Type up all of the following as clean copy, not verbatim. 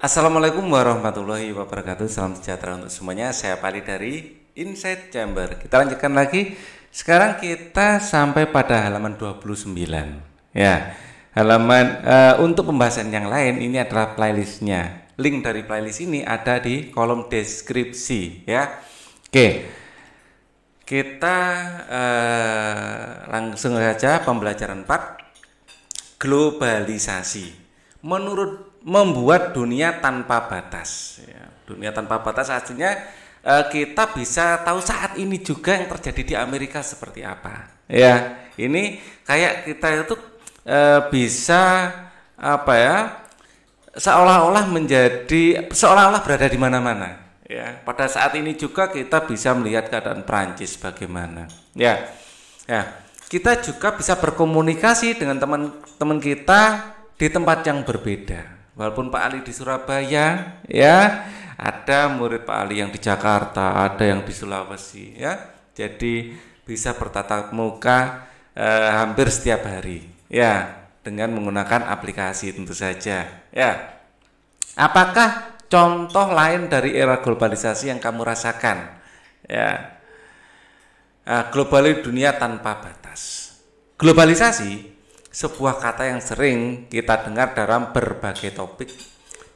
Assalamualaikum warahmatullahi wabarakatuh. Salam sejahtera untuk semuanya. Saya Pali dari Insight Chamber. Kita lanjutkan lagi. Sekarang kita sampai pada halaman 29. Ya, halaman untuk pembahasan yang lain ini adalah playlistnya. Link dari playlist ini ada di kolom deskripsi. Ya, oke. Kita langsung saja pembelajaran 4. Globalisasi. Membuat dunia tanpa batas. Ya, dunia tanpa batas artinya kita bisa tahu saat ini juga yang terjadi di Amerika seperti apa. Ya, ini kayak kita itu bisa apa ya? Seolah-olah berada di mana-mana. Ya, pada saat ini juga kita bisa melihat keadaan Prancis bagaimana. Ya, ya. Kita juga bisa berkomunikasi dengan teman-teman kita di tempat yang berbeda. Walaupun Pak Ali di Surabaya, ya, ada murid Pak Ali yang di Jakarta, ada yang di Sulawesi, ya. Jadi bisa bertatap muka hampir setiap hari, ya, dengan menggunakan aplikasi tentu saja, ya. Apakah contoh lain dari era globalisasi yang kamu rasakan? Ya. Globalisasi dunia tanpa batas. Globalisasi sebuah kata yang sering kita dengar dalam berbagai topik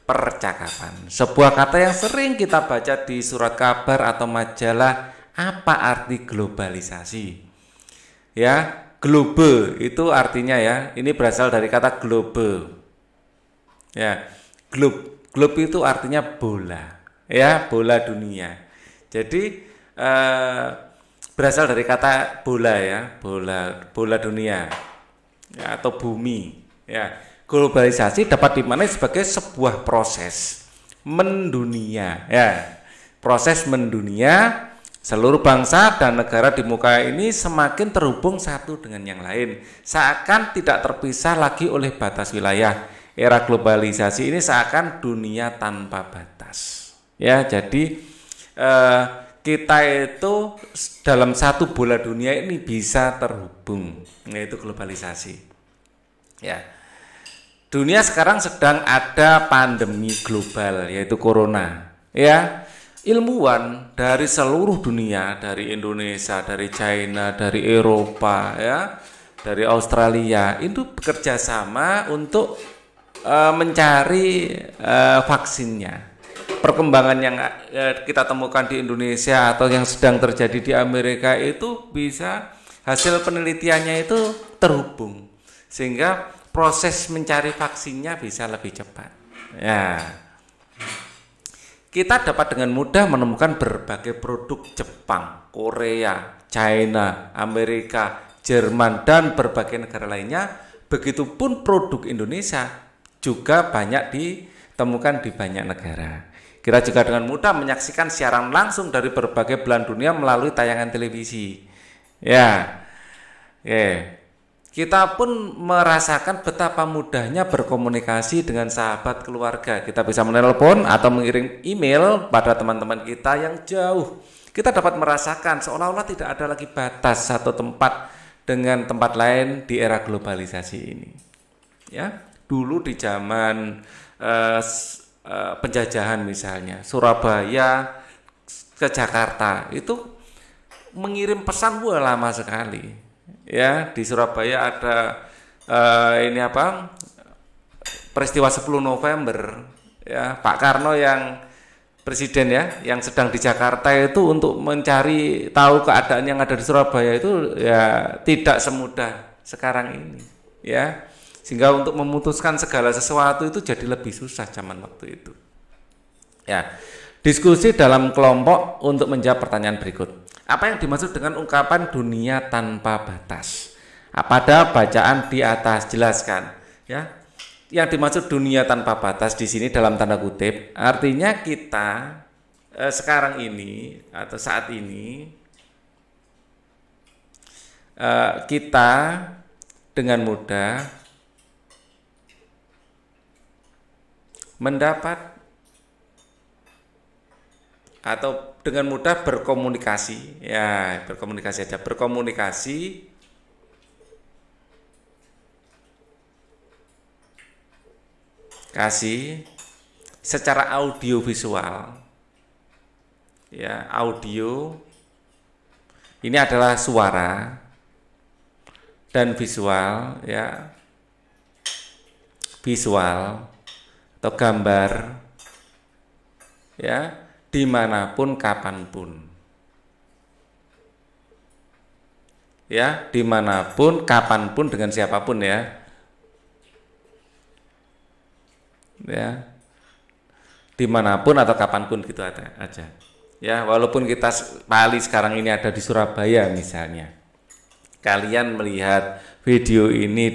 percakapan. Sebuah kata yang sering kita baca di surat kabar atau majalah. Apa arti globalisasi? Ya, globe itu artinya ya, ini berasal dari kata globe. Ya, globe itu artinya bola. Ya, bola dunia. Jadi berasal dari kata bola ya, bola dunia. Ya, atau bumi. Ya, globalisasi dapat dimaknai sebagai sebuah proses mendunia. Ya, proses mendunia, seluruh bangsa dan negara di muka ini semakin terhubung satu dengan yang lain, seakan tidak terpisah lagi oleh batas wilayah. Era globalisasi ini seakan dunia tanpa batas. Ya, jadi kita itu dalam satu bola dunia ini bisa terhubung, yaitu globalisasi. Ya, dunia sekarang sedang ada pandemi global, yaitu corona. Ya, ilmuwan dari seluruh dunia, dari Indonesia, dari China, dari Eropa, ya, dari Australia, itu bekerja sama untuk mencari vaksinnya. Perkembangan yang kita temukan di Indonesia atau yang sedang terjadi di Amerika itu bisa hasil penelitiannya itu terhubung sehingga proses mencari vaksinnya bisa lebih cepat. Ya, kita dapat dengan mudah menemukan berbagai produk Jepang, Korea, China, Amerika, Jerman dan berbagai negara lainnya. Begitupun produk Indonesia juga banyak ditemukan di banyak negara. Kita juga dengan mudah menyaksikan siaran langsung dari berbagai belahan dunia melalui tayangan televisi. Ya, kita pun merasakan betapa mudahnya berkomunikasi dengan sahabat keluarga. Kita bisa menelpon atau mengirim email pada teman-teman kita yang jauh. Kita dapat merasakan seolah-olah tidak ada lagi batas satu tempat dengan tempat lain di era globalisasi ini. Ya, dulu di zaman penjajahan misalnya Surabaya ke Jakarta itu mengirim pesan lama sekali. Ya, di Surabaya ada peristiwa 10 November ya, Pak Karno yang presiden ya, yang sedang di Jakarta itu untuk mencari tahu keadaan yang ada di Surabaya itu ya tidak semudah sekarang ini ya. Sehingga untuk memutuskan segala sesuatu itu jadi lebih susah zaman waktu itu. Ya, diskusi dalam kelompok untuk menjawab pertanyaan berikut. Apa yang dimaksud dengan ungkapan dunia tanpa batas? Pada bacaan di atas jelaskan. Ya, yang dimaksud dunia tanpa batas di sini dalam tanda kutip, artinya kita sekarang ini atau saat ini kita dengan mudah mendapat atau dengan mudah berkomunikasi ya, berkomunikasi secara audio visual. Ya, audio ini adalah suara dan visual, ya. Visual atau gambar, ya, dimanapun kapanpun, ya, dimanapun kapanpun dengan siapapun, ya, ya, dimanapun atau kapanpun gitu aja, ya. Walaupun kita Pak Ali sekarang ini ada di Surabaya misalnya, kalian melihat video ini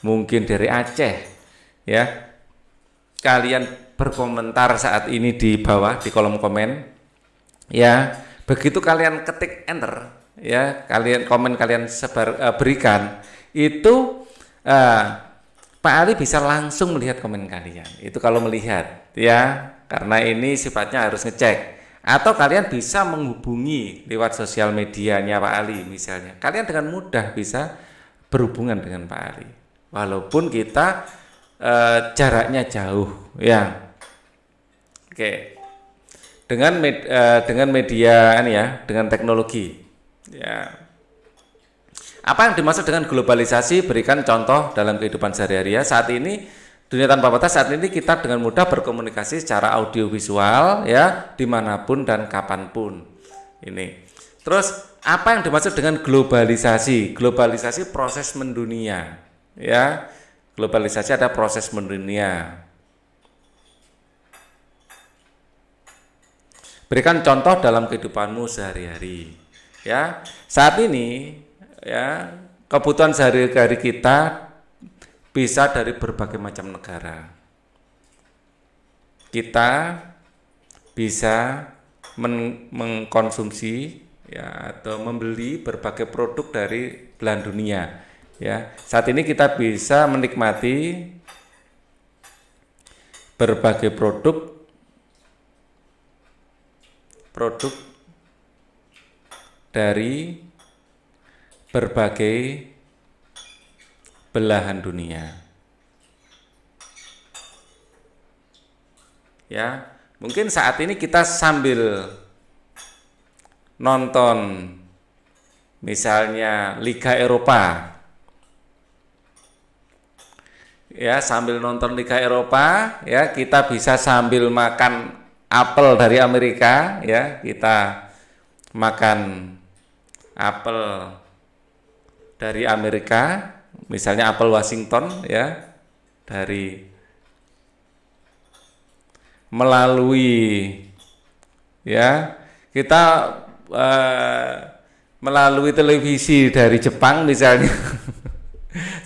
mungkin dari Aceh, ya, kalian berkomentar saat ini di bawah di kolom komen, ya, begitu kalian ketik enter, ya, kalian komen, kalian berikan itu, Pak Ali bisa langsung melihat komen kalian. Itu kalau melihat, ya, karena ini sifatnya harus ngecek. Atau kalian bisa menghubungi lewat sosial medianya Pak Ali misalnya. Kalian dengan mudah bisa berhubungan dengan Pak Ali. Walaupun kita jaraknya jauh, ya. Oke. Dengan media ini, ya, dengan teknologi. Ya. Apa yang dimaksud dengan globalisasi? Berikan contoh dalam kehidupan sehari-hari, ya. Saat ini dunia tanpa batas, saat ini kita dengan mudah berkomunikasi secara audiovisual, ya, dimanapun dan kapanpun. Ini. Terus apa yang dimaksud dengan globalisasi? Globalisasi proses mendunia, ya. Globalisasi ada proses mendunia. Berikan contoh dalam kehidupanmu sehari-hari, ya. Saat ini, ya, kebutuhan sehari-hari kita bisa dari berbagai macam negara. Kita bisa mengkonsumsi, ya, atau membeli berbagai produk dari belahan dunia, ya. Saat ini kita bisa menikmati berbagai produk dari berbagai belahan dunia, ya. Mungkin saat ini kita sambil nonton misalnya Liga Eropa, ya, sambil nonton Liga Eropa, ya, kita bisa sambil makan apel dari Amerika, ya, kita makan apel dari Amerika, misalnya apel Washington, ya, melalui, ya, kita melalui televisi dari Jepang misalnya.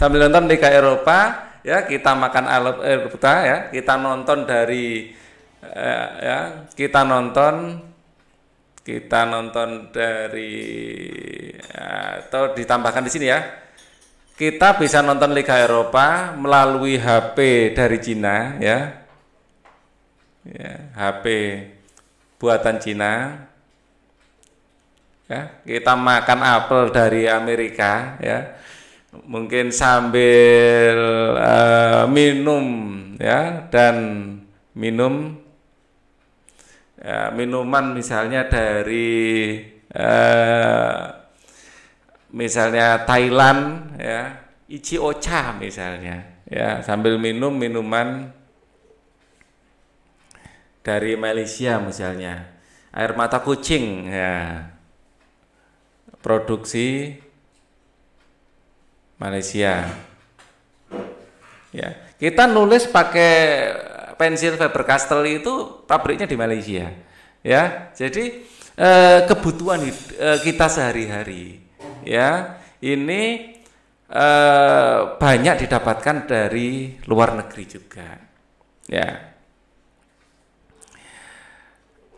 Sambil nonton Liga Eropa, ya, kita makan Eropa, ya, kita nonton dari ya, kita nonton dari, atau ditambahkan di sini, ya, kita bisa nonton Liga Eropa melalui HP dari Cina, ya, HP buatan Cina, ya, kita makan apel dari Amerika, ya, mungkin sambil minum, ya, dan minum, ya, minuman misalnya dari misalnya Thailand, ya, Ichiocha misalnya, ya, sambil minum minuman dari Malaysia misalnya, air mata kucing, ya, produksi Malaysia, ya. Kita nulis pakai pensil Faber-Castell itu pabriknya di Malaysia, ya. Jadi kebutuhan kita sehari-hari, ya, ini banyak didapatkan dari luar negeri juga, ya.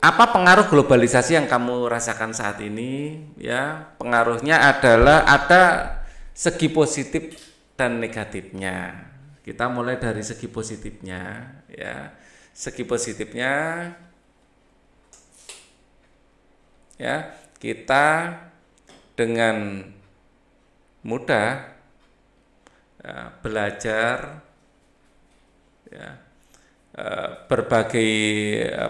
Apa pengaruh globalisasi yang kamu rasakan saat ini? Ya, pengaruhnya adalah ada segi positif dan negatifnya. Kita mulai dari segi positifnya, ya. Segi positifnya, ya, kita dengan mudah, ya, belajar, ya, berbagai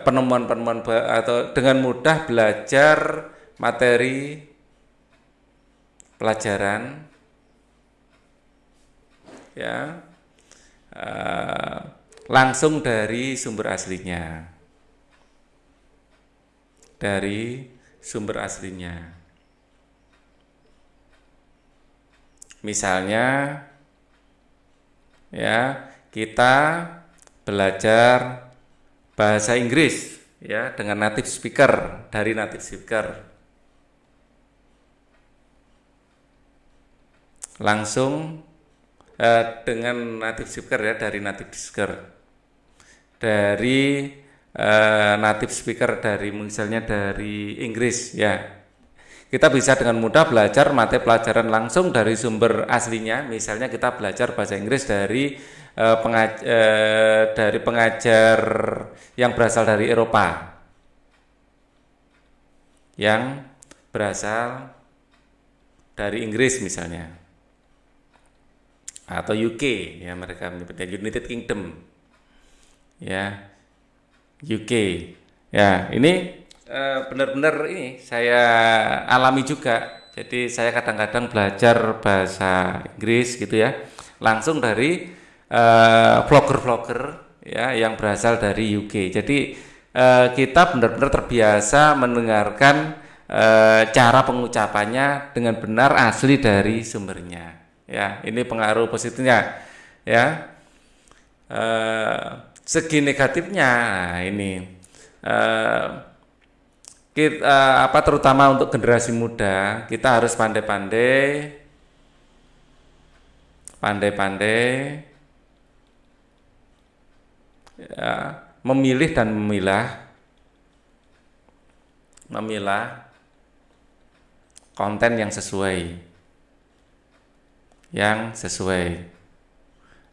penemuan-penemuan atau dengan mudah belajar materi pelajaran ya langsung dari sumber aslinya. Misalnya ya, kita belajar bahasa Inggris ya dengan native speaker, dari native speaker. Langsung dengan native speaker ya, dari native speaker. Dari native speaker dari misalnya dari Inggris ya. Kita bisa dengan mudah belajar materi pelajaran langsung dari sumber aslinya. Misalnya kita belajar bahasa Inggris dari pengajar yang berasal dari Eropa, yang berasal dari Inggris misalnya, atau UK ya, mereka menyebutnya United Kingdom ya, UK ya. Ini benar-benar ini saya alami juga. Jadi saya kadang-kadang belajar bahasa Inggris gitu ya, langsung dari vlogger-vlogger ya yang berasal dari UK. Jadi kita benar-benar terbiasa mendengarkan cara pengucapannya dengan benar asli dari sumbernya. Ya, ini pengaruh positifnya ya. Segi negatifnya, nah ini kita terutama untuk generasi muda, kita harus pandai-pandai ya, memilih dan memilah konten yang sesuai.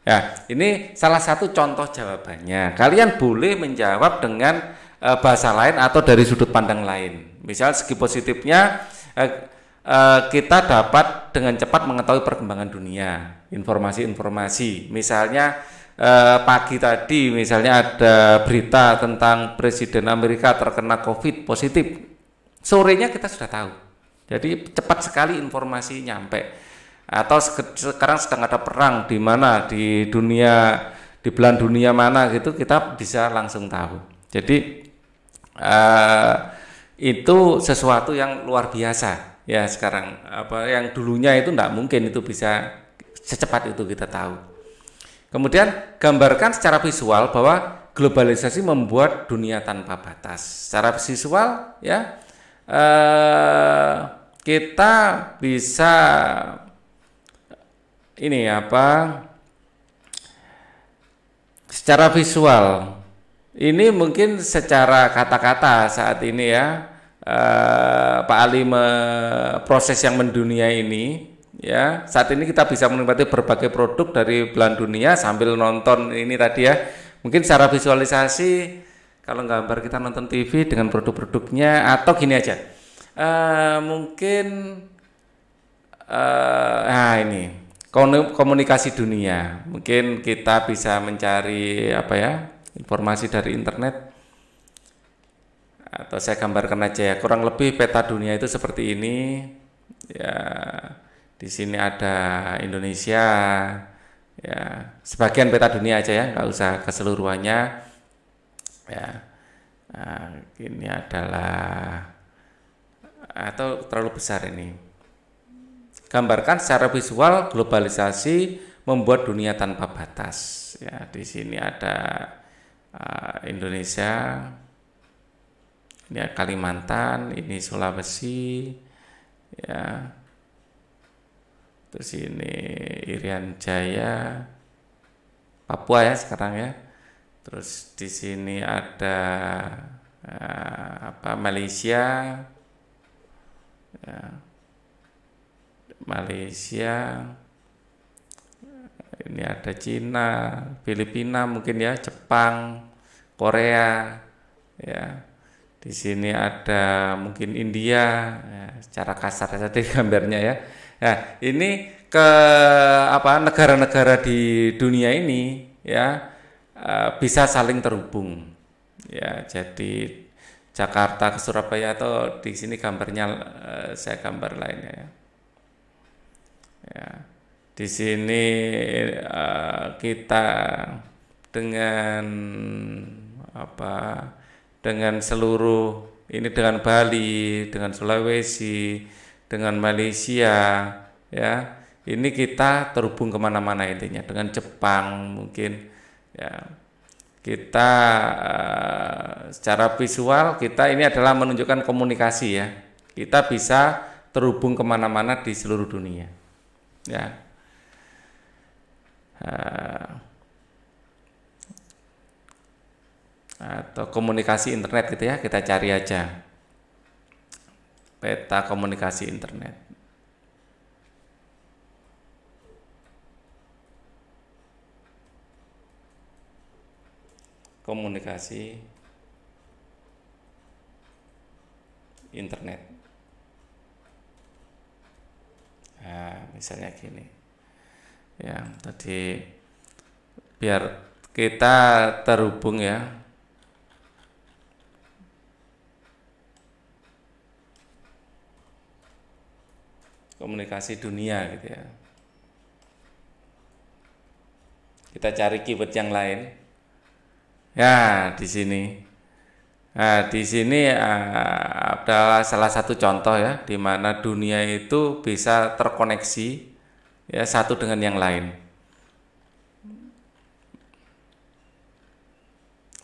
Ya, ini salah satu contoh jawabannya. Kalian boleh menjawab dengan bahasa lain atau dari sudut pandang lain. Misal segi positifnya, kita dapat dengan cepat mengetahui perkembangan dunia, informasi-informasi. Misalnya pagi tadi misalnya ada berita tentang Presiden Amerika terkena COVID positif, sorenya kita sudah tahu. Jadi cepat sekali informasi nyampe. Atau sekarang sedang ada perang di mana, di dunia, di belahan dunia mana gitu, kita bisa langsung tahu. Jadi itu sesuatu yang luar biasa ya sekarang, yang dulunya itu tidak mungkin itu bisa secepat itu kita tahu. Kemudian gambarkan secara visual bahwa globalisasi membuat dunia tanpa batas. Secara visual ya, kita bisa ini secara visual. Ini mungkin secara kata-kata saat ini ya, Pak Ali proses yang mendunia ini ya. Saat ini kita bisa menikmati berbagai produk dari belahan dunia sambil nonton ini tadi ya. Mungkin secara visualisasi, kalau gambar kita nonton TV dengan produk-produknya, atau gini aja, mungkin ini komunikasi dunia. Mungkin kita bisa mencari informasi dari internet, atau saya gambarkan aja ya, kurang lebih peta dunia itu seperti ini ya. Di sini ada Indonesia ya, sebagian peta dunia aja ya, nggak usah keseluruhannya ya. Ini adalah, atau terlalu besar ini. Gambarkan secara visual globalisasi membuat dunia tanpa batas ya. Di sini ada Indonesia, ini Kalimantan, ini Sulawesi ya. Terus ini Irian Jaya, Papua ya sekarang ya. Terus di sini ada Malaysia ya. Ini ada Cina, Filipina mungkin ya, Jepang, Korea ya. Di sini ada mungkin India ya, secara kasar tadi gambarnya ya. Nah, ini ke negara-negara di dunia ini ya, bisa saling terhubung. Ya, jadi Jakarta ke Surabaya atau di sini gambarnya saya gambar lainnya ya. Ya, di sini kita dengan dengan seluruh ini, dengan Bali, dengan Sulawesi, dengan Malaysia, ya ini kita terhubung kemana-mana intinya, dengan Jepang mungkin ya. Kita secara visual kita ini adalah menunjukkan komunikasi ya, kita bisa terhubung kemana-mana di seluruh dunia ya. Atau komunikasi internet gitu ya, kita cari aja peta komunikasi internet. Komunikasi internet. Nah, misalnya gini ya, tadi biar kita terhubung ya, komunikasi dunia gitu ya, kita cari keyword yang lain ya di sini. Nah, di sini adalah salah satu contoh ya, di mana dunia itu bisa terkoneksi ya, satu dengan yang lain.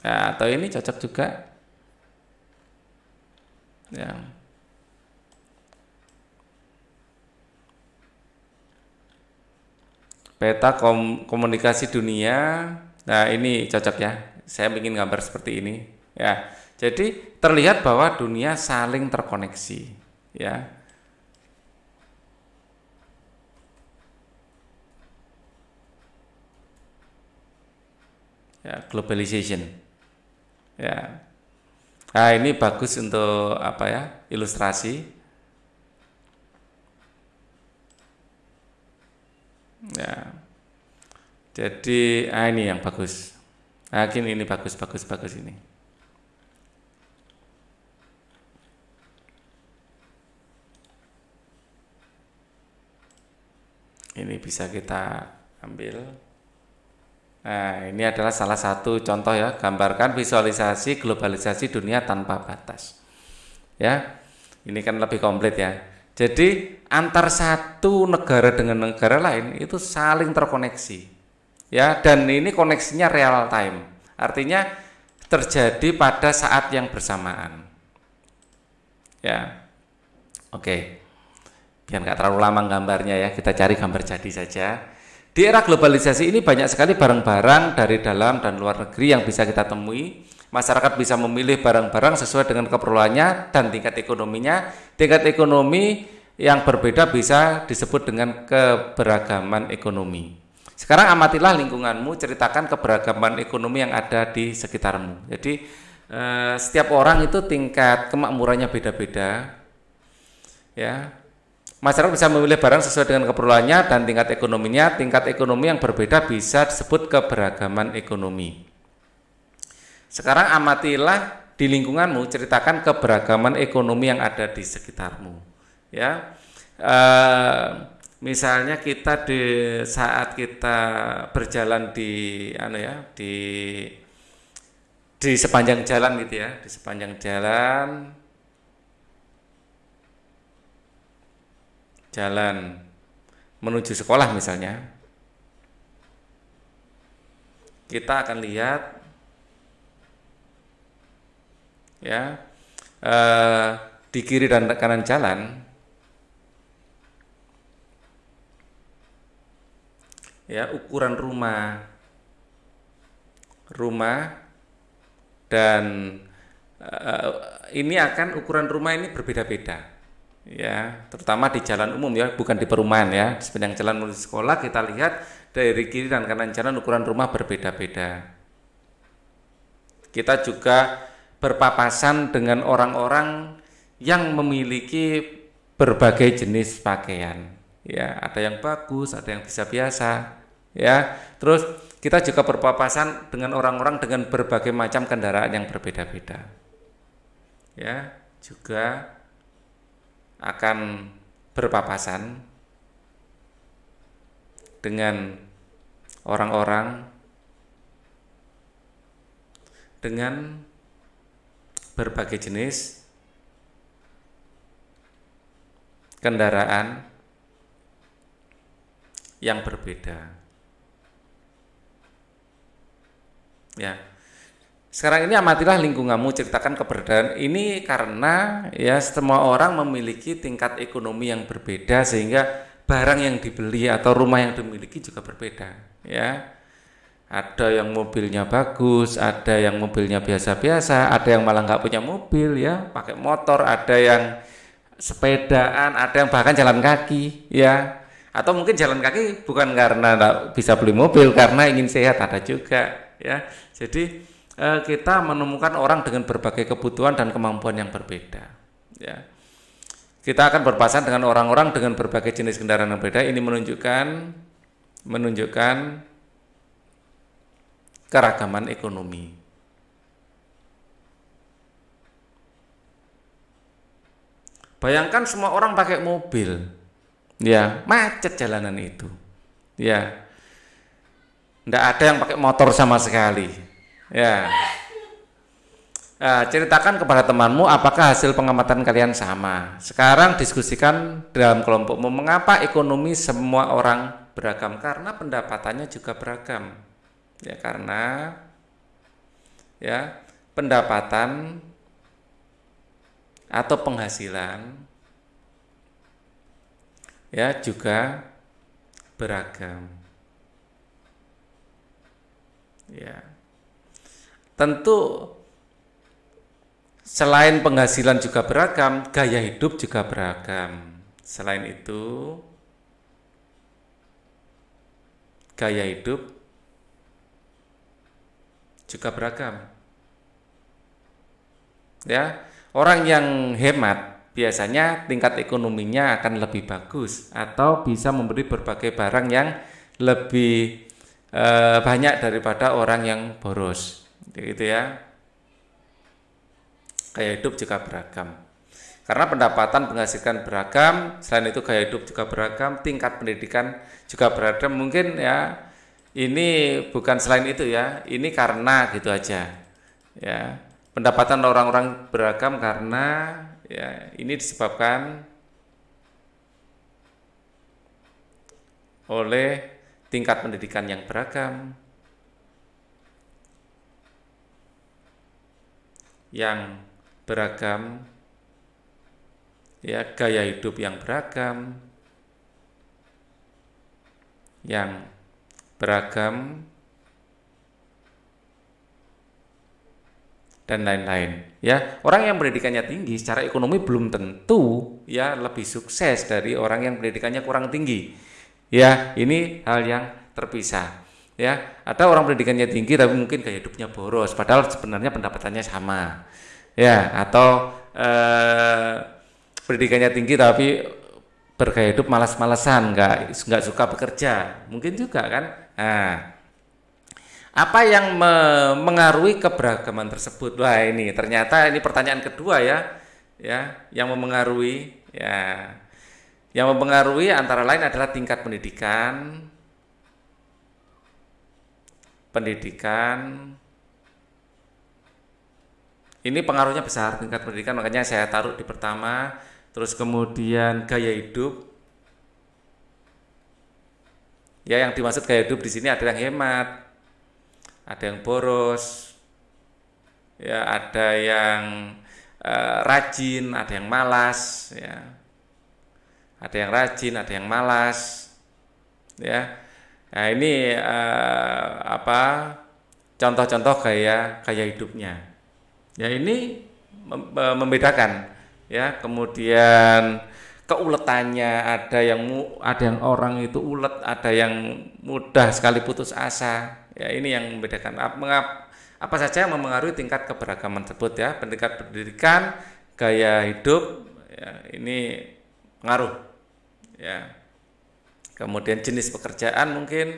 Nah, atau ini cocok juga ya. Peta komunikasi dunia. Nah, ini cocok ya. Saya bikin gambar seperti ini ya. Jadi terlihat bahwa dunia saling terkoneksi ya. Ya, globalization. Ya. Nah, ini bagus untuk apa ya? Ilustrasi. Ya. Jadi, ini yang bagus. Nah, ini bagus ini. Ini bisa kita ambil. Nah, ini adalah salah satu contoh ya, gambarkan visualisasi globalisasi dunia tanpa batas. Ya, ini kan lebih komplit ya. Jadi antar satu negara dengan negara lain itu saling terkoneksi. Ya, dan ini koneksinya real time, artinya terjadi pada saat yang bersamaan ya. Oke, biar nggak terlalu lama gambarnya ya, kita cari gambar jadi saja. Di era globalisasi ini banyak sekali barang-barang dari dalam dan luar negeri yang bisa kita temui. Masyarakat bisa memilih barang-barang sesuai dengan keperluannya dan tingkat ekonominya. Tingkat ekonomi yang berbeda bisa disebut dengan keberagaman ekonomi. Sekarang amatilah lingkunganmu, ceritakan keberagaman ekonomi yang ada di sekitarmu. Jadi setiap orang itu tingkat kemakmurannya beda-beda. Ya, masyarakat bisa memilih barang sesuai dengan keperluannya dan tingkat ekonominya. Tingkat ekonomi yang berbeda bisa disebut keberagaman ekonomi. Sekarang amatilah di lingkunganmu, ceritakan keberagaman ekonomi yang ada di sekitarmu. Ya. Misalnya kita saat kita berjalan di di sepanjang jalan gitu ya, di sepanjang jalan menuju sekolah misalnya, kita akan lihat ya di kiri dan kanan jalan ya, ukuran rumah dan ini akan ukuran rumah ini berbeda-beda ya, terutama di jalan umum ya, bukan di perumahan ya. Di sepanjang jalan menuju sekolah kita lihat dari kiri dan kanan jalan ukuran rumah berbeda-beda. Kita juga berpapasan dengan orang-orang yang memiliki berbagai jenis pakaian ya, ada yang bagus, ada yang biasa ya. Terus kita juga berpapasan dengan orang-orang dengan berbagai macam kendaraan yang berbeda-beda. Ya, juga akan berpapasan dengan orang-orang dengan berbagai jenis kendaraan yang berbeda. Ya. Sekarang ini amatilah lingkunganmu, ceritakan keberadaan ini karena ya semua orang memiliki tingkat ekonomi yang berbeda sehingga barang yang dibeli atau rumah yang dimiliki juga berbeda. Ya. Ada yang mobilnya bagus, ada yang mobilnya biasa-biasa, ada yang malah nggak punya mobil ya, pakai motor, ada yang sepedaan, ada yang bahkan jalan kaki ya. Atau mungkin jalan kaki bukan karena nggak bisa beli mobil, karena ingin sehat, ada juga ya. Jadi kita menemukan orang dengan berbagai kebutuhan dan kemampuan yang berbeda ya. Kita akan berpapasan dengan orang-orang dengan berbagai jenis kendaraan yang berbeda. Ini menunjukkan keragaman ekonomi. Bayangkan semua orang pakai mobil ya, macet jalanan itu ya. Nggak ada yang pakai motor sama sekali. Ya. Nah, ceritakan kepada temanmu apakah hasil pengamatan kalian sama. Sekarang diskusikan dalam kelompokmu mengapa ekonomi semua orang beragam, karena pendapatannya juga beragam. Ya, karena ya pendapatan atau penghasilan ya juga beragam. Ya. Tentu selain penghasilan juga beragam, gaya hidup juga beragam. Selain itu, gaya hidup juga beragam. Ya, orang yang hemat biasanya tingkat ekonominya akan lebih bagus atau bisa memberi berbagai barang yang lebih banyak daripada orang yang boros, gitu ya. Gaya hidup juga beragam. Karena pendapatan menghasilkan beragam, selain itu gaya hidup juga beragam, tingkat pendidikan juga beragam. Mungkin ya ini bukan selain itu ya, ini karena gitu aja. Ya, pendapatan orang-orang beragam karena ya ini disebabkan oleh tingkat pendidikan yang beragam, ya gaya hidup yang beragam, dan lain-lain. Ya, orang yang pendidikannya tinggi secara ekonomi belum tentu ya lebih sukses dari orang yang pendidikannya kurang tinggi. Ya, ini hal yang terpisah. Ya, ada orang pendidikannya tinggi tapi mungkin gaya hidupnya boros, padahal sebenarnya pendapatannya sama. Ya, atau pendidikannya tinggi tapi bergaya hidup malas-malasan, nggak suka bekerja, mungkin juga kan. Nah, apa yang mengaruhi keberagaman tersebut? Wah, ini ternyata ini pertanyaan kedua ya, yang memengaruhi ya. Yang mempengaruhi antara lain adalah tingkat pendidikan. Ini pengaruhnya besar, tingkat pendidikan, makanya saya taruh di pertama. Terus kemudian gaya hidup. Ya, yang dimaksud gaya hidup di sini ada yang hemat, ada yang boros, ya ada yang rajin, ada yang malas, ya. Ada yang rajin, ada yang malas, ya. Nah, ini contoh-contoh gaya hidupnya. Ya, ini membedakan, ya. Kemudian keuletannya, ada yang orang itu ulet, ada yang mudah sekali putus asa. Ya, ini yang membedakan. Apa saja yang mempengaruhi tingkat keberagaman tersebut ya. Tingkat pendidikan, gaya hidup, ya, ini pengaruh. Ya. Kemudian jenis pekerjaan mungkin,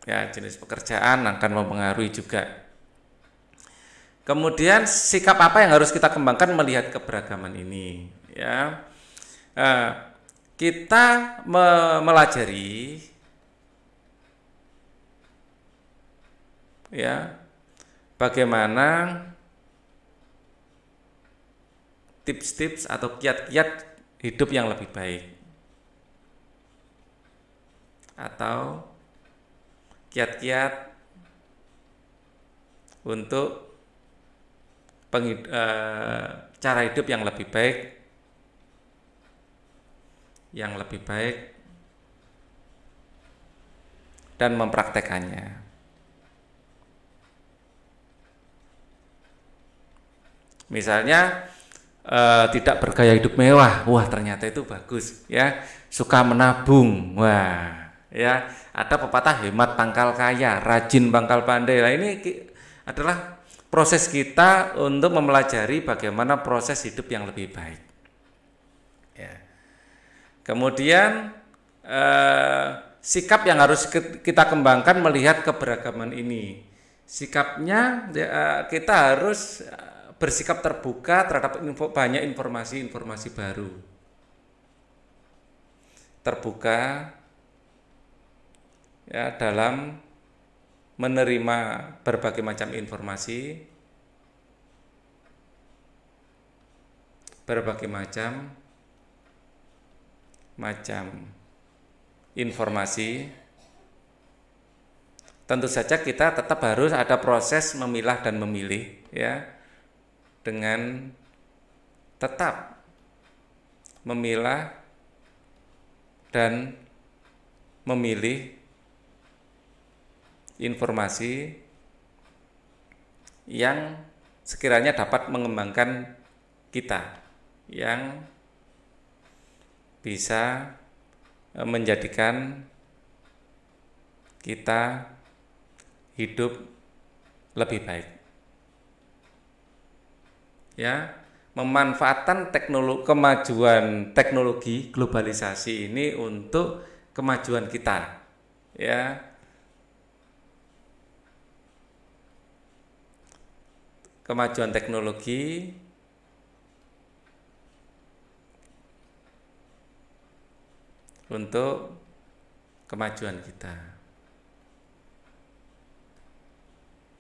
Ya, jenis pekerjaan akan mempengaruhi juga. Kemudian sikap apa yang harus kita kembangkan melihat keberagaman ini? Ya, kita melajari, ya, bagaimana tips-tips atau kiat-kiat hidup yang lebih baik, atau kiat-kiat untuk cara hidup yang lebih baik dan mempraktekannya. Misalnya tidak bergaya hidup mewah, wah ternyata itu bagus, ya. Suka menabung, wah, ya. Ada pepatah hemat pangkal kaya, rajin pangkal pandai. Nah, ini adalah proses kita untuk mempelajari bagaimana proses hidup yang lebih baik. Ya. Kemudian sikap yang harus kita kembangkan melihat keberagaman ini. Sikapnya kita harus bersikap terbuka terhadap banyak informasi baru. Terbuka, ya, dalam menerima berbagai macam informasi, berbagai macam informasi. Tentu saja kita tetap harus ada proses memilah dan memilih, ya, dengan tetap memilah dan memilih informasi yang sekiranya dapat mengembangkan kita, yang bisa menjadikan kita hidup lebih baik. Ya, memanfaatkan kemajuan teknologi globalisasi ini untuk kemajuan kita, ya. Kemajuan teknologi untuk kemajuan kita.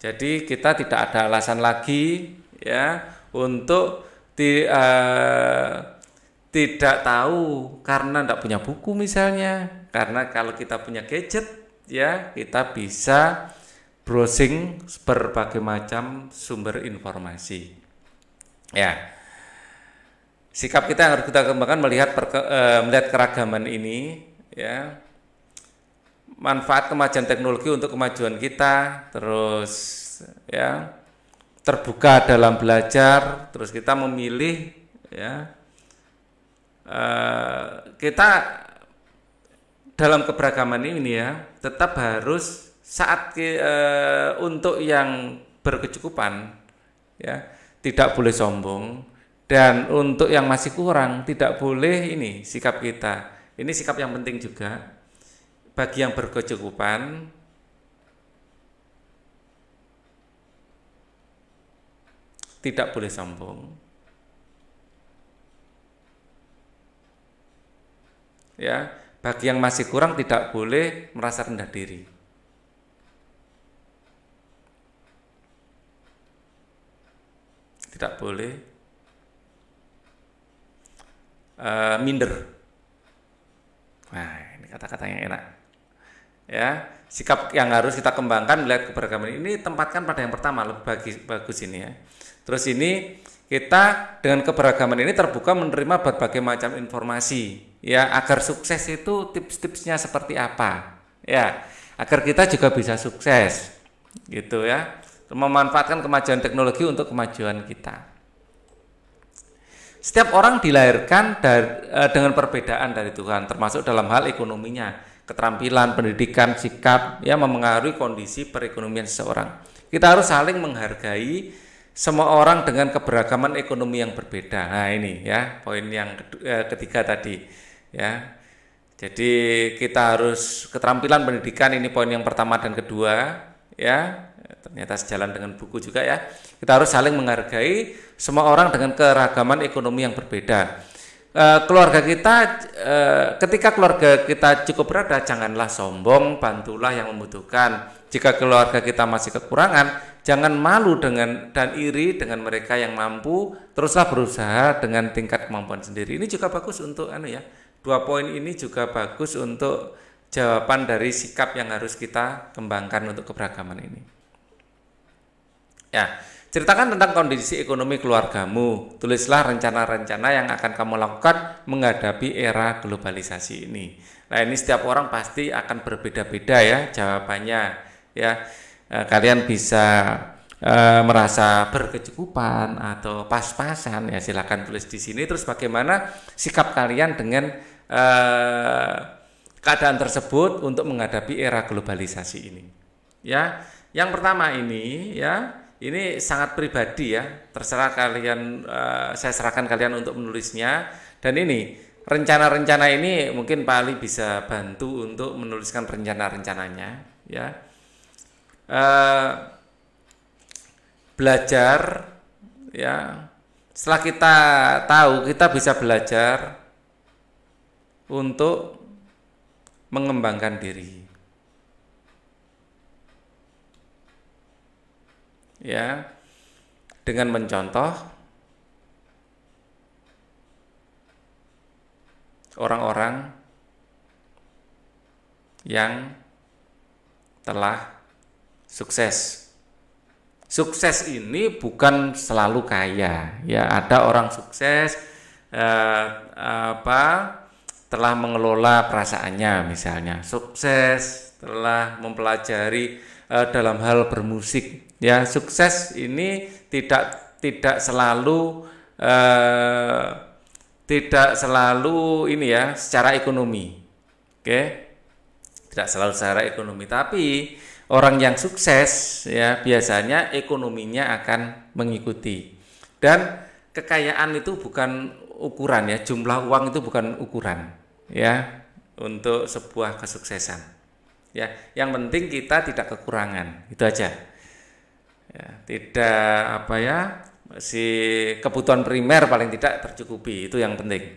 Jadi kita tidak ada alasan lagi, ya, untuk tidak tahu karena tidak punya buku misalnya. Karena kalau kita punya gadget, ya, kita bisa browsing berbagai macam sumber informasi. Ya, sikap kita yang harus kita kembangkan melihat keragaman ini, ya. Manfaat kemajuan teknologi untuk kemajuan kita, terus, ya, terbuka dalam belajar, terus kita memilih, ya. Kita dalam keberagaman ini, ya, tetap harus untuk yang berkecukupan, ya, tidak boleh sombong, dan untuk yang masih kurang tidak boleh ini sikap kita. Ini sikap yang penting juga. Bagi yang berkecukupan, tidak boleh sombong, ya. Bagi yang masih kurang tidak boleh merasa rendah diri. Tidak boleh minder. Nah, ini kata-kata yang enak, ya. Sikap yang harus kita kembangkan melihat keberagaman ini tempatkan pada yang pertama, lebih bagus ini, ya. Terus ini kita dengan keberagaman ini terbuka menerima berbagai macam informasi, ya, agar sukses itu tips-tipsnya seperti apa, ya, agar kita juga bisa sukses, gitu, ya. Memanfaatkan kemajuan teknologi untuk kemajuan kita. Setiap orang dilahirkan dengan perbedaan dari Tuhan, termasuk dalam hal ekonominya, keterampilan, pendidikan, sikap, ya, memengaruhi kondisi perekonomian seseorang. Kita harus saling menghargai semua orang dengan keberagaman ekonomi yang berbeda. Nah, ini, ya, poin yang ketiga tadi, ya. Jadi kita harus keterampilan pendidikan, ini poin yang pertama dan kedua, ya. Ternyata sejalan dengan buku juga ya. Kita harus saling menghargai semua orang dengan keragaman ekonomi yang berbeda. Keluarga kita, ketika keluarga kita cukup berada, janganlah sombong, bantulah yang membutuhkan. Jika keluarga kita masih kekurangan, jangan malu dengan dan iri dengan mereka yang mampu, teruslah berusaha dengan tingkat kemampuan sendiri. Ini juga bagus untuk dua poin ini juga bagus untuk jawaban dari sikap yang harus kita kembangkan untuk keberagaman ini. Ya, ceritakan tentang kondisi ekonomi keluargamu. Tulislah rencana-rencana yang akan kamu lakukan menghadapi era globalisasi ini. Nah, ini setiap orang pasti akan berbeda-beda ya jawabannya. Ya, kalian bisa merasa berkecukupan atau pas-pasan, ya silakan tulis di sini. Terus bagaimana sikap kalian dengan keadaan tersebut untuk menghadapi era globalisasi ini. Ya, yang pertama ini ya. Ini sangat pribadi ya, terserah kalian, saya serahkan kalian untuk menulisnya. Dan ini rencana-rencana ini mungkin Pak Ali bisa bantu untuk menuliskan rencana-rencananya ya. Belajar ya, setelah kita tahu, kita bisa belajar untuk mengembangkan diri. Ya, dengan mencontoh orang-orang yang telah sukses. Sukses ini bukan selalu kaya, ya ada orang sukses telah mengelola perasaannya, misalnya sukses telah mempelajari dalam hal bermusik. Ya, sukses ini tidak selalu ini ya secara ekonomi. Oke. Tidak selalu secara ekonomi, tapi orang yang sukses ya biasanya ekonominya akan mengikuti. Dan kekayaan itu bukan ukuran ya, jumlah uang itu bukan ukuran ya untuk sebuah kesuksesan. Ya, yang penting kita tidak kekurangan, itu aja. Ya, tidak si kebutuhan primer paling tidak tercukupi, itu yang penting.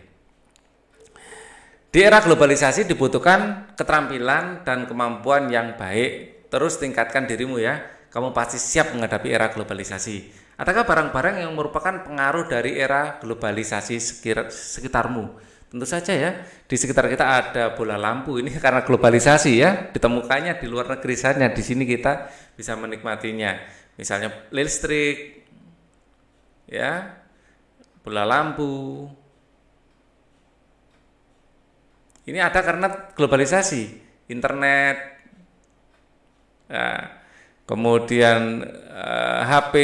Di era globalisasi dibutuhkan keterampilan dan kemampuan yang baik. Terus tingkatkan dirimu ya, kamu pasti siap menghadapi era globalisasi. Adakah barang-barang yang merupakan pengaruh dari era globalisasi sekitarmu? Tentu saja ya, di sekitar kita ada bola lampu, ini karena globalisasi ya, ditemukannya di luar negeri saja, di sini kita bisa menikmatinya. Misalnya listrik, ya, bola lampu. Ini ada karena globalisasi, internet, ya, kemudian HP,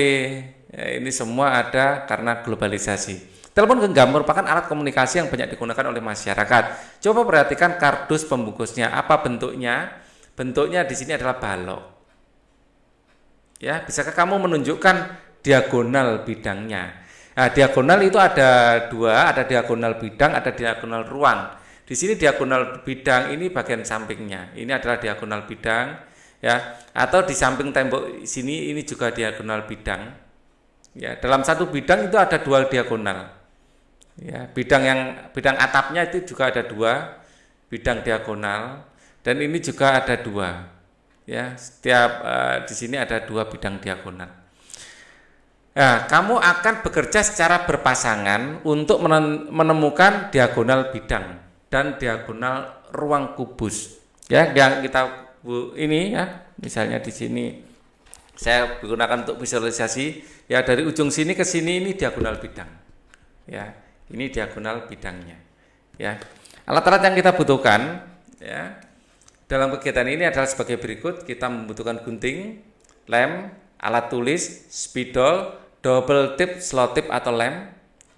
ya, ini semua ada karena globalisasi. Telepon genggam merupakan alat komunikasi yang banyak digunakan oleh masyarakat. Coba perhatikan kardus pembungkusnya, apa bentuknya? Bentuknya di sini adalah balok. Ya, bisakah kamu menunjukkan diagonal bidangnya? Nah, diagonal itu ada dua, ada diagonal bidang, ada diagonal ruang. Di sini diagonal bidang ini bagian sampingnya. Ini adalah diagonal bidang, ya. Atau di samping tembok sini ini juga diagonal bidang. Ya, dalam satu bidang itu ada dua diagonal. Ya, bidang atapnya itu juga ada dua bidang diagonal, dan ini juga ada dua. Ya, setiap di sini ada dua bidang diagonal. Nah, kamu akan bekerja secara berpasangan untuk menemukan diagonal bidang dan diagonal ruang kubus. Ya, yang kita ini ya, misalnya di sini saya gunakan untuk visualisasi. Ya, dari ujung sini ke sini ini diagonal bidang. Ya, ini diagonal bidangnya. Ya, alat-alat yang kita butuhkan ya dalam kegiatan ini adalah sebagai berikut. Kita membutuhkan gunting, lem, alat tulis, spidol, double tip, slow tip atau lem.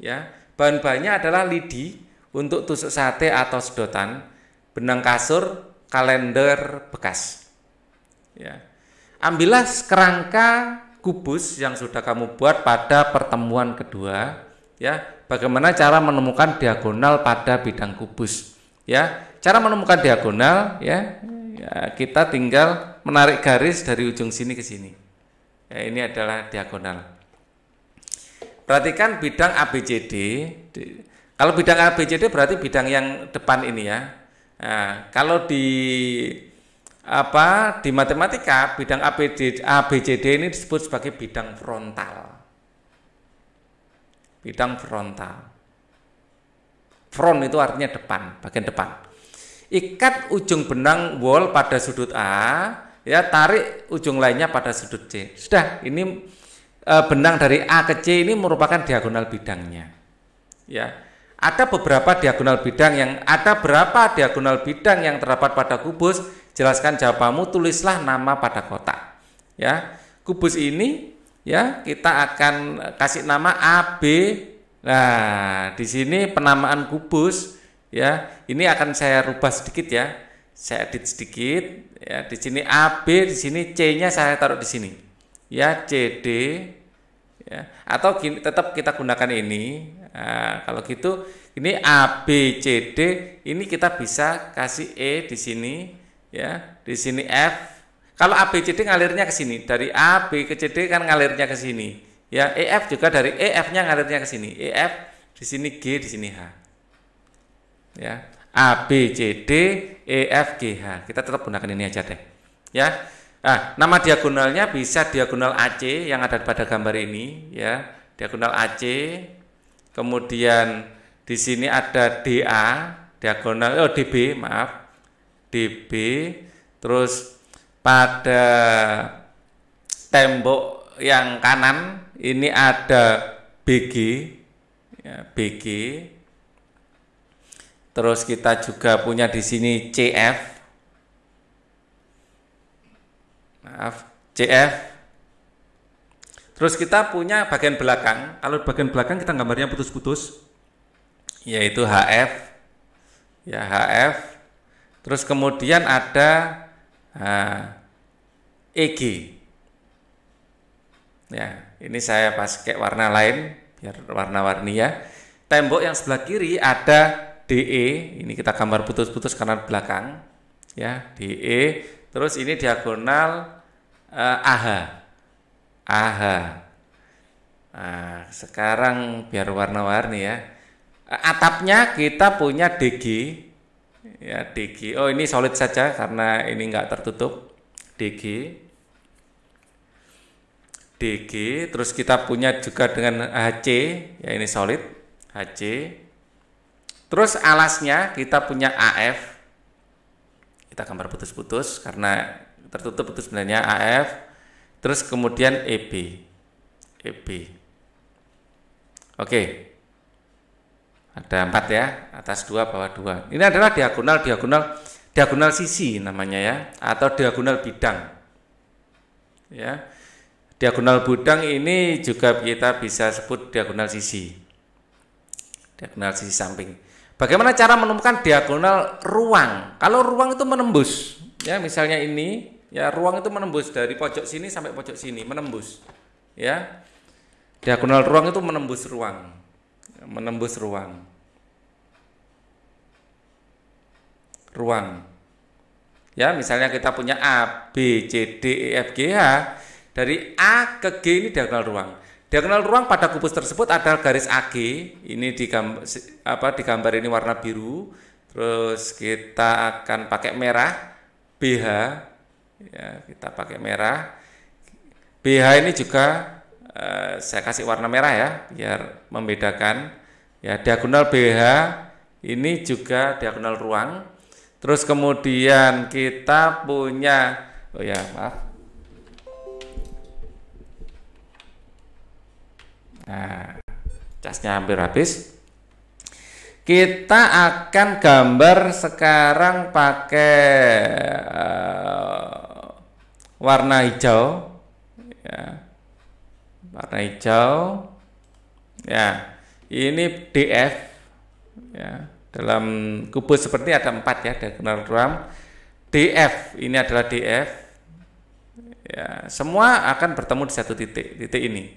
Ya, bahan-bahannya adalah lidi untuk tusuk sate atau sedotan, benang kasur, kalender bekas. Ya, ambillah kerangka kubus yang sudah kamu buat pada pertemuan kedua. Ya, bagaimana cara menemukan diagonal pada bidang kubus? Ya, Cara menemukan diagonal ya, kita tinggal menarik garis dari ujung sini ke sini. Ya, ini adalah diagonal. Perhatikan bidang ABCD. Kalau bidang ABCD berarti bidang yang depan ini ya. Nah, kalau di matematika bidang ABCD ini disebut sebagai bidang frontal. Bidang frontal. Front itu artinya depan, bagian depan. Ikat ujung benang wol pada sudut A, ya tarik ujung lainnya pada sudut C. Sudah, ini benang dari A ke C ini merupakan diagonal bidangnya. Ya, ada berapa diagonal bidang yang terdapat pada kubus? Jelaskan jawabanmu, tulislah nama pada kotak. Ya, kubus ini ya kita akan kasih nama AB. Nah, di sini penamaan kubus ya, ini akan saya rubah sedikit ya. Saya edit sedikit ya. Di sini AB, di sini C-nya saya taruh di sini. Ya, CD ya. Atau gini, tetap kita gunakan ini. Nah, kalau gitu ini ABCD, ini kita bisa kasih E di sini ya. Di sini F. Kalau ABCD ngalirnya ke sini. Dari A, B ke CD kan ngalirnya ke sini. Ya, EF juga dari EF-nya ngalirnya ke sini. EF di sini G, di sini H. Ya, A B C D E F G H. Kita tetap gunakan ini aja deh. Ya. Nah, nama diagonalnya bisa diagonal AC yang ada pada gambar ini, ya. Diagonal AC. Kemudian di sini ada DA, diagonal DB, maaf. DB. Terus pada tembok yang kanan ini ada BG, ya, BG. Terus kita juga punya di sini CF, maaf, CF. Terus kita punya bagian belakang. Kalau bagian belakang kita gambarnya putus-putus, yaitu HF, ya HF. Terus kemudian ada EG. Ya, ini saya pakai warna lain biar warna-warni ya. Tembok yang sebelah kiri ada DE, ini kita gambar putus-putus karena belakang. Ya, DE. Terus ini diagonal AH. AH. Nah, sekarang biar warna-warni ya. Atapnya kita punya DG. Ya, DG. Oh, ini solid saja karena ini enggak tertutup. DG. DG, terus kita punya juga dengan HC, ya ini solid, HC. Terus alasnya kita punya AF, kita gambar putus-putus karena tertutup itu sebenarnya AF. Terus kemudian EB, EB. Oke, ada 4 ya, atas 2, bawah 2. Ini adalah diagonal sisi namanya ya, atau diagonal bidang. Ya. Diagonal bidang ini juga kita bisa sebut diagonal sisi. Diagonal sisi samping. Bagaimana cara menemukan diagonal ruang? Kalau ruang itu menembus, ya misalnya ini, ya ruang itu menembus dari pojok sini sampai pojok sini, menembus. Ya. Diagonal ruang itu menembus ruang. Menembus ruang. Ruang. Ya, misalnya kita punya A, B, C, D, E, F, G, H. Dari A ke G ini diagonal ruang. Diagonal ruang pada kubus tersebut adalah garis AG. Ini digambar ini warna biru. Terus kita akan pakai merah. BH. Ya, kita pakai merah. BH ini juga saya kasih warna merah ya, biar membedakan. Ya, diagonal BH ini juga diagonal ruang. Terus kemudian kita punya, oh ya maaf. Nah, casnya hampir habis. Kita akan gambar sekarang pakai warna hijau. Ya. Warna hijau. Ya, ini DF. Ya, dalam kubus seperti ada 4 ya, diagonal ruang. DF ini adalah DF. Ya, semua akan bertemu di satu titik ini.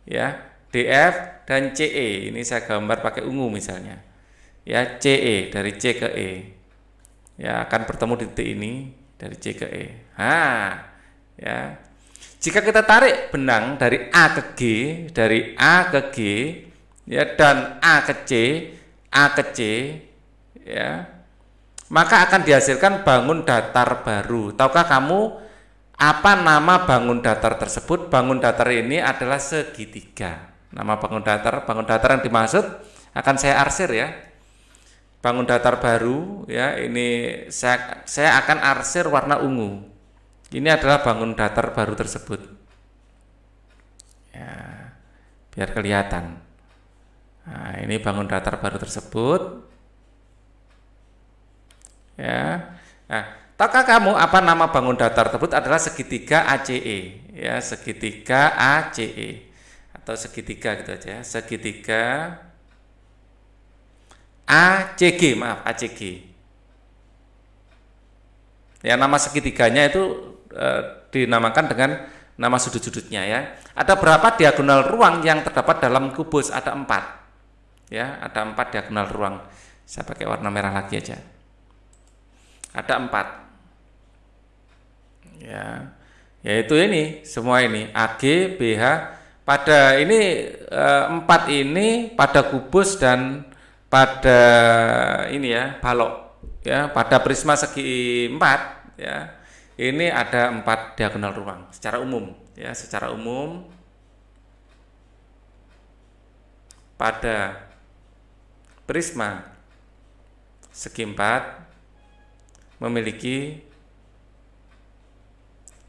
Ya. DF dan CE, ini saya gambar pakai ungu misalnya. Ya, CE dari C ke E. ya akan bertemu di titik ini dari C ke E. Ya. Jika kita tarik benang dari A ke G, dari A ke G, ya, dan A ke C, ya, maka akan dihasilkan bangun datar baru. Tahukah kamu apa nama bangun datar tersebut? Bangun datar ini adalah segitiga. Nama bangun datar yang dimaksud akan saya arsir ya. Bangun datar baru ya, ini saya akan arsir warna ungu. Ini adalah bangun datar baru tersebut. Ya, biar kelihatan. Nah, ini bangun datar baru tersebut. Ya. Nah, tahukah kamu apa nama bangun datar tersebut? Adalah segitiga ACE, ya, segitiga ACE atau segitiga gitu aja, segitiga ACG, maaf, ACG. Ya, nama segitiganya itu dinamakan dengan nama sudut-sudutnya ya. Ada berapa diagonal ruang yang terdapat dalam kubus? Ada 4. Ya, ada 4 diagonal ruang. Saya pakai warna merah lagi aja. Ada 4. Ya. Yaitu ini, semua ini AG, BH. Pada ini 4 ini pada kubus dan pada ini ya, balok. Ya, pada prisma segi 4 ya. Ini ada 4 diagonal ruang secara umum ya, secara umum pada prisma segi 4 memiliki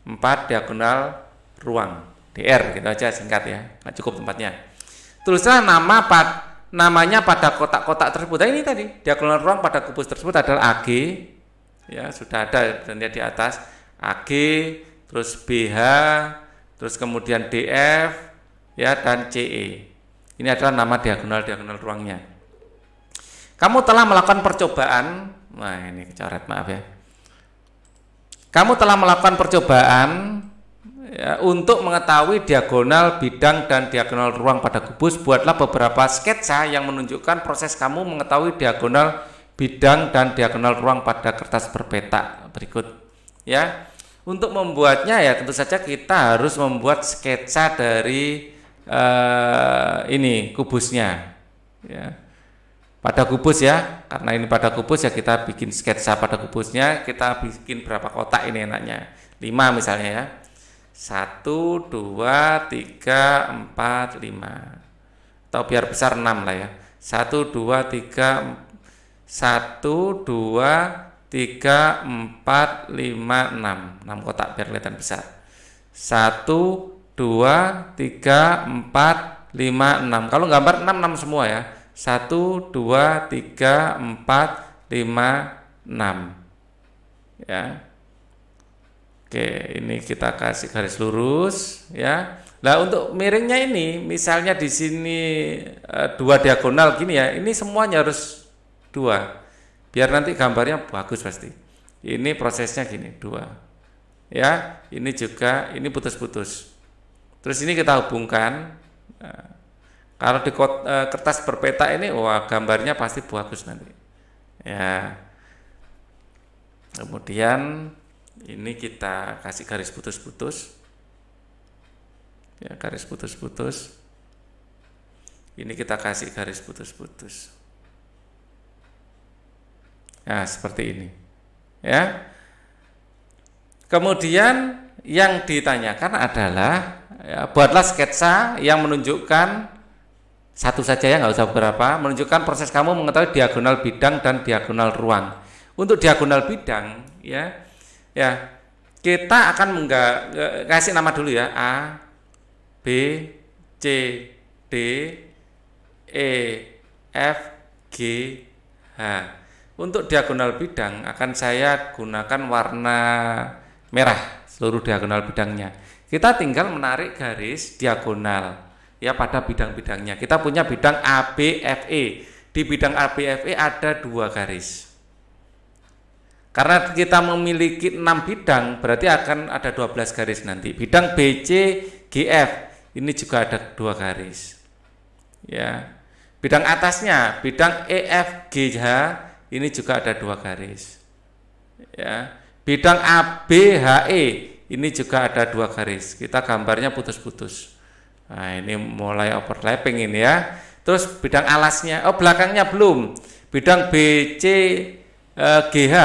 4 diagonal ruang, DR gitu aja singkat ya, nggak cukup tempatnya. Tulislah namanya pada kotak-kotak tersebut. Nah, ini tadi diagonal ruang pada kubus tersebut adalah AG, ya sudah ada dan di atas AG, terus BH, terus kemudian DF, ya, dan CE. Ini adalah nama diagonal ruangnya. Kamu telah melakukan percobaan, nah ini kecoret maaf ya. Kamu telah melakukan percobaan ya, untuk mengetahui diagonal bidang dan diagonal ruang pada kubus. Buatlah beberapa sketsa yang menunjukkan proses kamu mengetahui diagonal bidang dan diagonal ruang pada kertas berpetak berikut. Ya, untuk membuatnya ya tentu saja kita harus membuat sketsa dari ini kubusnya. Ya. Pada kubus ya, karena ini pada kubus ya kita bikin sketsa pada kubusnya. Kita bikin berapa kotak ini enaknya? 5 misalnya ya. 1, 2, 3, 4, 5. Atau biar besar 6 lah ya. 1, 2, 3, 1, 2, 3, 4, 5, 6. 6 kotak biar kelihatan besar. 1, 2, 3, 4, 5, 6. Kalau gambar 6 semua ya. 1, 2, 3, 4, 5, 6. Ya. Oke, ini kita kasih garis lurus ya. Nah, untuk miringnya ini misalnya di sini 2 diagonal gini ya. Ini semuanya harus 2. Biar nanti gambarnya bagus pasti. Ini prosesnya gini, 2. Ya, ini juga, ini putus-putus. Terus ini kita hubungkan. Nah, kalau di kertas berpeta ini, wah gambarnya pasti bagus nanti. Ya. Kemudian ini kita kasih garis putus-putus. Ya, garis putus-putus. Ini kita kasih garis putus-putus. Nah, seperti ini. Ya. Kemudian yang ditanyakan adalah ya, buatlah sketsa yang menunjukkan satu saja ya, nggak usah beberapa, menunjukkan proses kamu mengetahui diagonal bidang dan diagonal ruang. Untuk diagonal bidang ya, kita akan kasih nama dulu ya, A, B, C, D, E, F, G, H. Untuk diagonal bidang akan saya gunakan warna merah seluruh diagonal bidangnya. Kita tinggal menarik garis diagonal ya pada bidang-bidangnya. Kita punya bidang ABFE. Di bidang ABFE ada 2 garis. Karena kita memiliki 6 bidang, berarti akan ada 12 garis nanti. Bidang BCGF ini juga ada 2 garis. Ya. Bidang atasnya, bidang EFGH ini juga ada 2 garis. Ya. Bidang ABHE ini juga ada 2 garis. Kita gambarnya putus-putus. Nah, ini mulai overlapping ini ya. Terus bidang alasnya, belakangnya belum. Bidang BCGH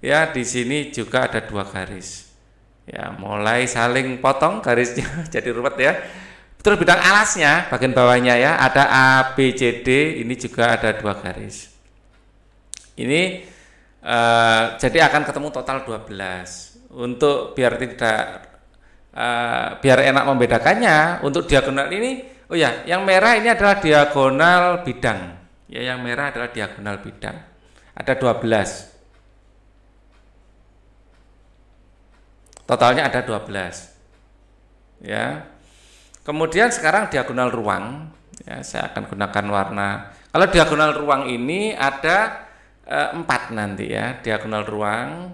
ya, di sini juga ada 2 garis. Ya, mulai saling potong garisnya jadi ruwet ya. Terus bidang alasnya bagian bawahnya ya, ada ABCD, ini juga ada 2 garis. Ini jadi akan ketemu total 12. Untuk biar tidak biar enak membedakannya, untuk diagonal ini, yang merah ini adalah diagonal bidang. Ya, yang merah adalah diagonal bidang. Ada 12. Totalnya ada 12. Ya. Kemudian sekarang diagonal ruang, ya, saya akan gunakan warna. Kalau diagonal ruang ini ada 4 nanti ya, diagonal ruang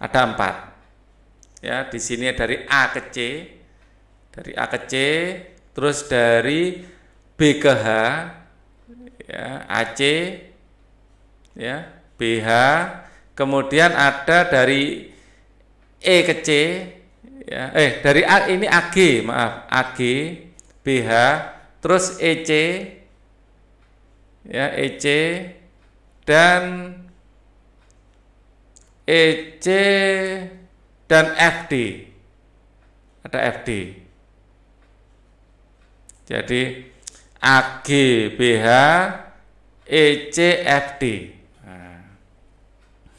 ada 4. Ya, di sini dari A ke C, terus dari B ke H, ya, AC, ya, BH, kemudian ada dari E ke C. Ya, dari A ini AG, maaf, AG, BH, terus EC, ya, EC dan EC dan FD. Ada FD. Jadi AG, BH, EC, FD. Nah,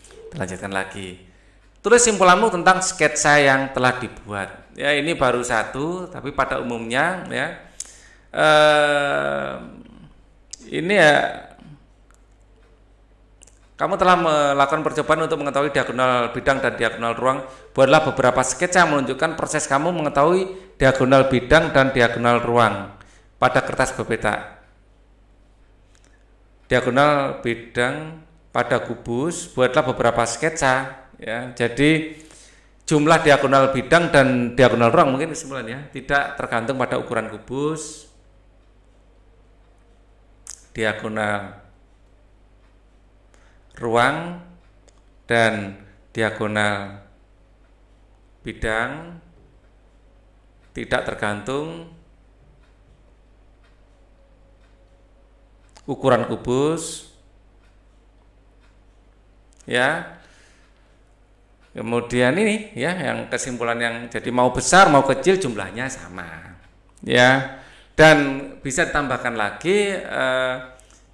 kita lanjutkan lagi. Tulis simpulanmu tentang sketsa yang telah dibuat. Ya, ini baru 1, tapi pada umumnya ya ini ya kamu telah melakukan percobaan untuk mengetahui diagonal bidang dan diagonal ruang. Buatlah beberapa sketsa yang menunjukkan proses kamu mengetahui diagonal bidang dan diagonal ruang pada kertas berbeda. Diagonal bidang pada kubus, buatlah beberapa sketsa. Ya, jadi jumlah diagonal bidang dan diagonal ruang mungkin kesimpulannya tidak tergantung pada ukuran kubus, diagonal ruang dan diagonal bidang tidak tergantung ukuran kubus, ya. Kemudian ini ya, yang kesimpulan yang jadi mau besar mau kecil jumlahnya sama, ya. Dan bisa ditambahkan lagi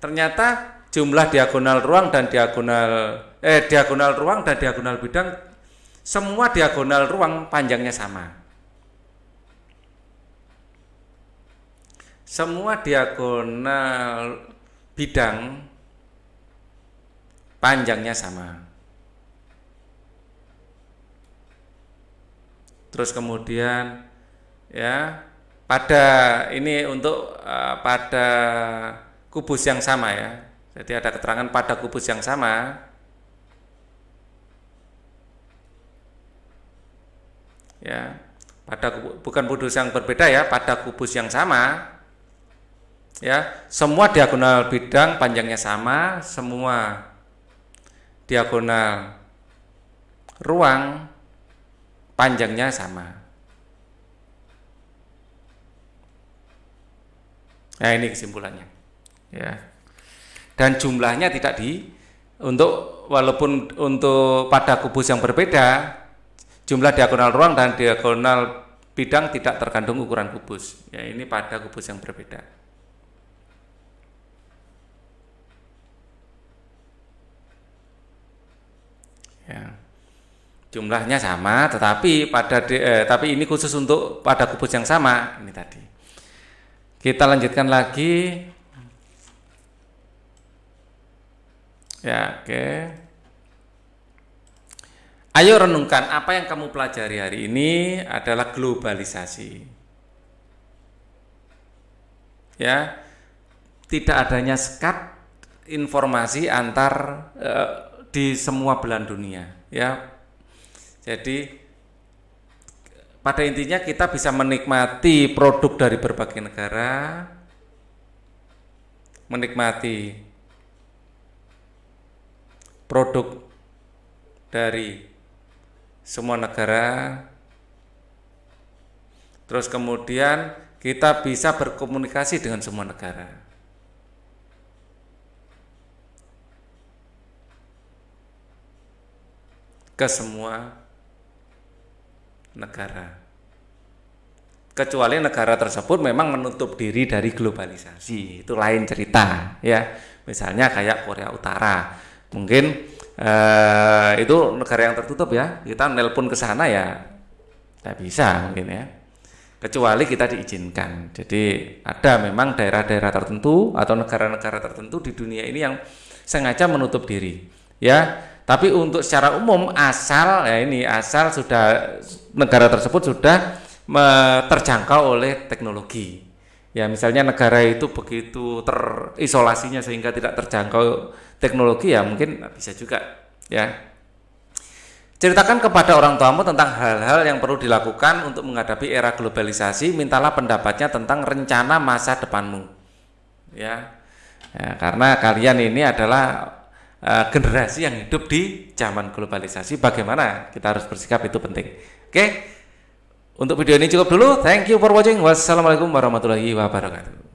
ternyata jumlah diagonal ruang dan diagonal ruang dan diagonal bidang, semua diagonal ruang panjangnya sama. Semua diagonal bidang panjangnya sama. Terus kemudian ya, pada ini untuk pada kubus yang sama ya. Jadi ada keterangan pada kubus yang sama. Ya, bukan kubus yang berbeda ya, pada kubus yang sama. Ya, semua diagonal bidang panjangnya sama, semua diagonal ruang panjangnya sama. Nah, ini kesimpulannya. Ya. Dan jumlahnya tidak walaupun untuk pada kubus yang berbeda, jumlah diagonal ruang dan diagonal bidang tidak tergantung ukuran kubus. Ya, ini pada kubus yang berbeda. Ya. Jumlahnya sama, tetapi tapi ini khusus untuk pada kubus yang sama ini tadi. Kita lanjutkan lagi. Ya, oke. Ayo renungkan apa yang kamu pelajari hari ini adalah globalisasi. Ya, tidak adanya sekat informasi antar di semua belahan dunia. Ya. Jadi pada intinya kita bisa menikmati produk dari berbagai negara, menikmati produk dari semua negara, terus kemudian kita bisa berkomunikasi dengan semua negara. Ke semua negara. Kecuali negara tersebut memang menutup diri dari globalisasi, itu lain cerita ya. Misalnya kayak Korea Utara, mungkin itu negara yang tertutup ya, kita nelpon ke sana ya tidak bisa mungkin ya, kecuali kita diizinkan. Jadi ada memang daerah-daerah tertentu atau negara-negara tertentu di dunia ini yang sengaja menutup diri ya. Tapi untuk secara umum asal sudah negara tersebut sudah terjangkau oleh teknologi. Ya misalnya negara itu begitu terisolasinya sehingga tidak terjangkau teknologi, ya mungkin bisa juga ya. Ceritakan kepada orang tuamu tentang hal-hal yang perlu dilakukan untuk menghadapi era globalisasi. Mintalah pendapatnya tentang rencana masa depanmu. Ya, karena kalian ini adalah generasi yang hidup di zaman globalisasi. Bagaimana kita harus bersikap itu penting. Oke. Untuk video ini cukup dulu. Thank you for watching. Wassalamualaikum warahmatullahi wabarakatuh.